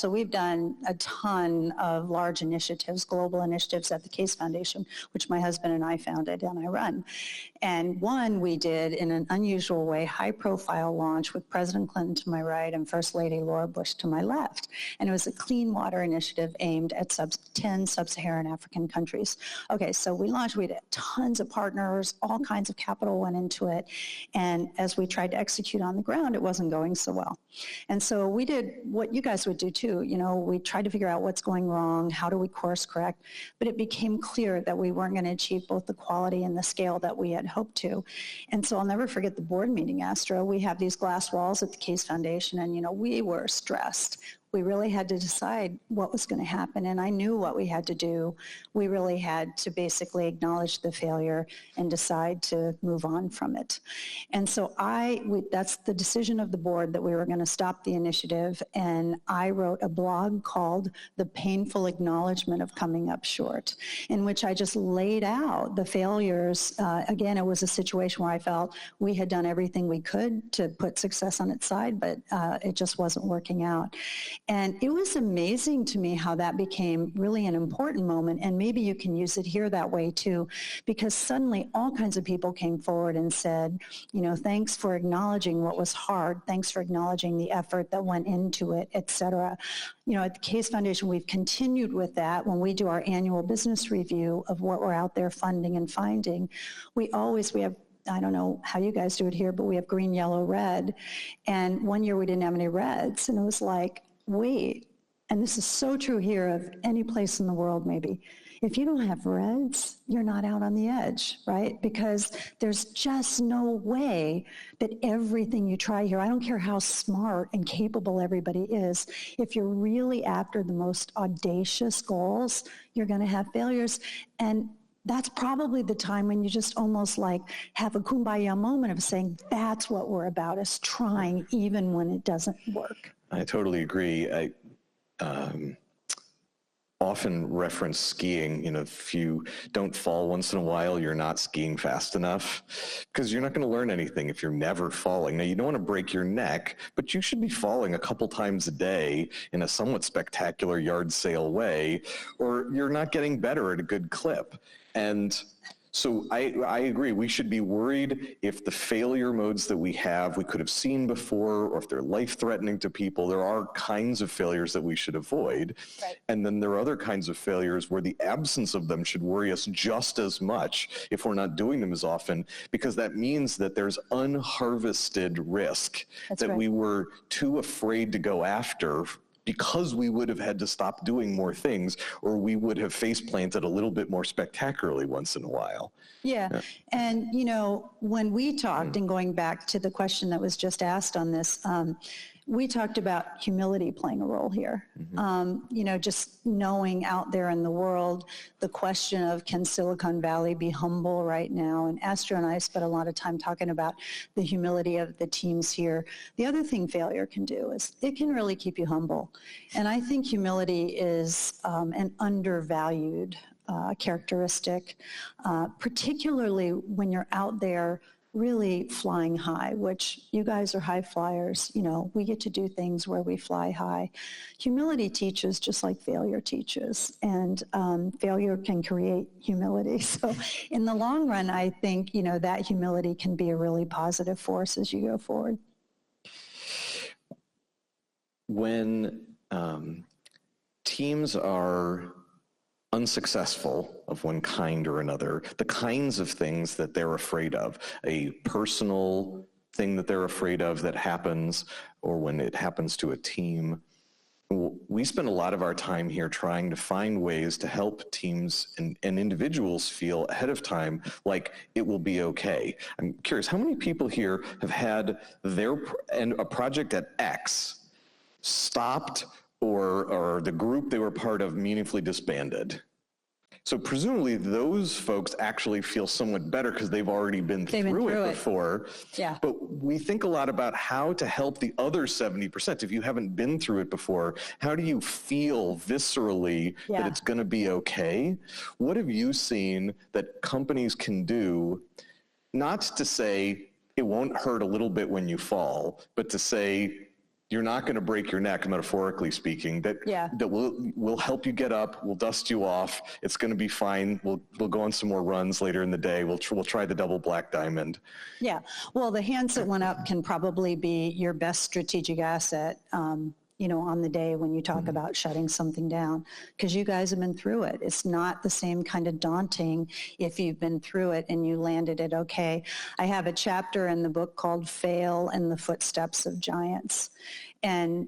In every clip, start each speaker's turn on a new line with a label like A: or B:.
A: So we've done a ton of large initiatives, global initiatives at the Case Foundation, which my husband and I founded and I run. And one we did in an unusual way, high-profile launch with President Clinton to my right and First Lady Laura Bush to my left. And it was a clean water initiative aimed at 10 sub-Saharan African countries. Okay, so we launched, we had tons of partners, all kinds of capital went into it. And as we tried to execute on the ground, it wasn't going so well. And so we did what you guys would do too. You know, we tried to figure out what's going wrong, how do we course correct, but it became clear that we weren't going to achieve both the quality and the scale that we had hoped to. And so I'll never forget the board meeting, Astro. We have these glass walls at the Case Foundation, and, you know, we were stressed. We really had to decide what was going to happen, and I knew what we had to do. We really had to basically acknowledge the failure and decide to move on from it. And so that's the decision of the board, that we were going to stop the initiative, and I wrote a blog called The Painful Acknowledgement of Coming Up Short, in which I just laid out the failures. Again, it was a situation where I felt we had done everything we could to put success on its side, but it just wasn't working out. And it was amazing to me how that became really an important moment, and maybe you can use it here that way too, because suddenly all kinds of people came forward and said, you know, thanks for acknowledging what was hard, thanks for acknowledging the effort that went into it, et cetera. You know, at the Case Foundation, we've continued with that. When we do our annual business review of what we're out there funding and finding, we have, I don't know how you guys do it here, but we have green, yellow, red. And one year we didn't have any reds, and it was like, wait, and this is so true here of any place in the world maybe, if you don't have reds, you're not out on the edge, right? Because there's just no way that everything you try here, I don't care how smart and capable everybody is, if you're really after the most audacious goals, you're going to have failures. And that's probably the time when you just almost like have a kumbaya moment of saying, that's what we're about, is trying even when it doesn't work.
B: I totally agree. I often reference skiing. You know, if you don't fall once in a while, you're not skiing fast enough, because you're not going to learn anything if you're never falling. Now, you don't want to break your neck, but you should be falling a couple times a day in a somewhat spectacular yard sale way, or you're not getting better at a good clip. And so I agree, we should be worried if the failure modes that we could have seen before, or if they're life-threatening to people. There are kinds of failures that we should avoid. Right. And then there are other kinds of failures where the absence of them should worry us just as much if we're not doing them as often, because that means that there's unharvested risk that we were too afraid to go after, because we would have had to stop doing more things, or we would have face planted a little bit more spectacularly once in a while.
A: Yeah. And, you know, when we talked, and going back to the question that was just asked on this, we talked about humility playing a role here. You know, just knowing out there in the world, the question of, can Silicon Valley be humble right now? And Astro and I spent a lot of time talking about the humility of the teams here. The other thing failure can do is it can really keep you humble. And I think humility is an undervalued characteristic, particularly when you're out there really flying high, which you guys are high flyers. You know, we get to do things where we fly high. Humility teaches just like failure teaches, and failure can create humility. So in the long run, I think, you know, that humility can be a really positive force as you go forward.
B: When teams are unsuccessful of one kind or another, the kinds of things that they're afraid of, a personal thing that they're afraid of that happens, or when it happens to a team, we spend a lot of our time here trying to find ways to help teams and individuals feel ahead of time like it will be okay. I'm curious, how many people here have had a project at X stopped, or the group they were part of meaningfully disbanded? So presumably those folks actually feel somewhat better because they've already been through it before. Yeah. But we think a lot about how to help the other 70%. If you haven't been through it before, how do you feel viscerally that it's going to be okay? What have you seen that companies can do, not to say it won't hurt a little bit when you fall, but to say, you're not going to break your neck, metaphorically speaking, that will help you get up, we'll dust you off, it's going to be fine, we'll go on some more runs later in the day, we'll try the double black diamond.
A: Yeah, well, the hands that went up can probably be your best strategic asset, on the day when you talk about shutting something down, because you guys have been through it. It's not the same kind of daunting if you've been through it and you landed it okay. I have a chapter in the book called Fail in the Footsteps of Giants. And,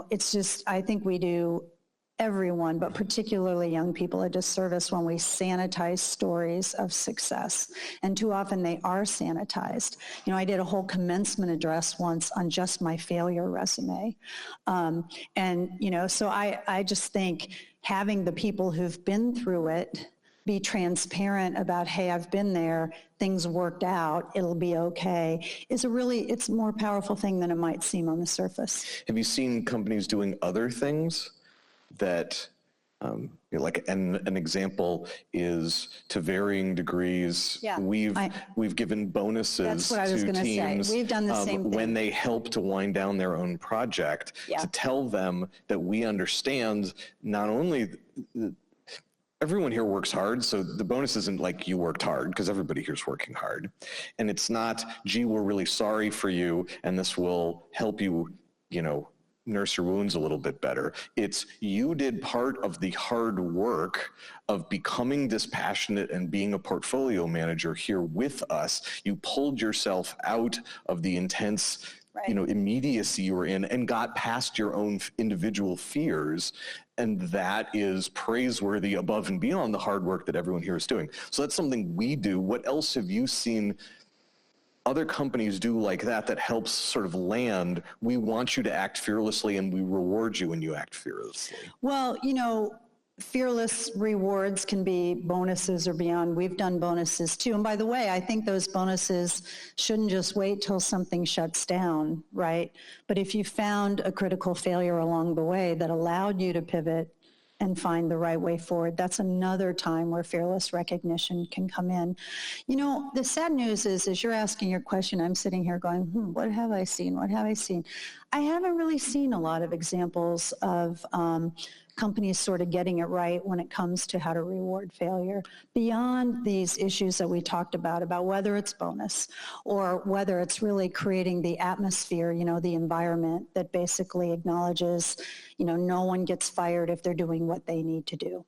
A: it's just, I think we do everyone, but particularly young people, a disservice when we sanitize stories of success. And too often they are sanitized. I did a whole commencement address once on just my failure resume. So I just think having the people who've been through it be transparent about, hey, I've been there, things worked out, it'll be okay, it's a more powerful thing than it might seem on the surface.
B: Have you seen companies doing other things that, an example is, to varying degrees, we've given bonuses to teams
A: We've done the same thing.
B: When they help to wind down their own project, to tell them that we understand not only everyone here works hard, so the bonus isn't like you worked hard, because everybody here's working hard. And it's not, gee, we're really sorry for you, and this will help you, nurse your wounds a little bit better. It's, you did part of the hard work of becoming dispassionate and being a portfolio manager here with us. You pulled yourself out of the intense immediacy you were in and got past your own individual fears. And that is praiseworthy above and beyond the hard work that everyone here is doing. So that's something we do. What else have you seen other companies do like that helps sort of land, we want you to act fearlessly and we reward you when you act fearlessly?
A: Well, fearless rewards can be bonuses or beyond. We've done bonuses too. And by the way, I think those bonuses shouldn't just wait till something shuts down, right? But if you found a critical failure along the way that allowed you to pivot and find the right way forward, that's another time where fearless recognition can come in. The sad news is, as you're asking your question, I'm sitting here going, what have I seen? What have I seen? I haven't really seen a lot of examples of companies sort of getting it right when it comes to how to reward failure, beyond these issues that we talked about whether it's bonus or whether it's really creating the atmosphere, the environment that basically acknowledges, no one gets fired if they're doing what they need to do.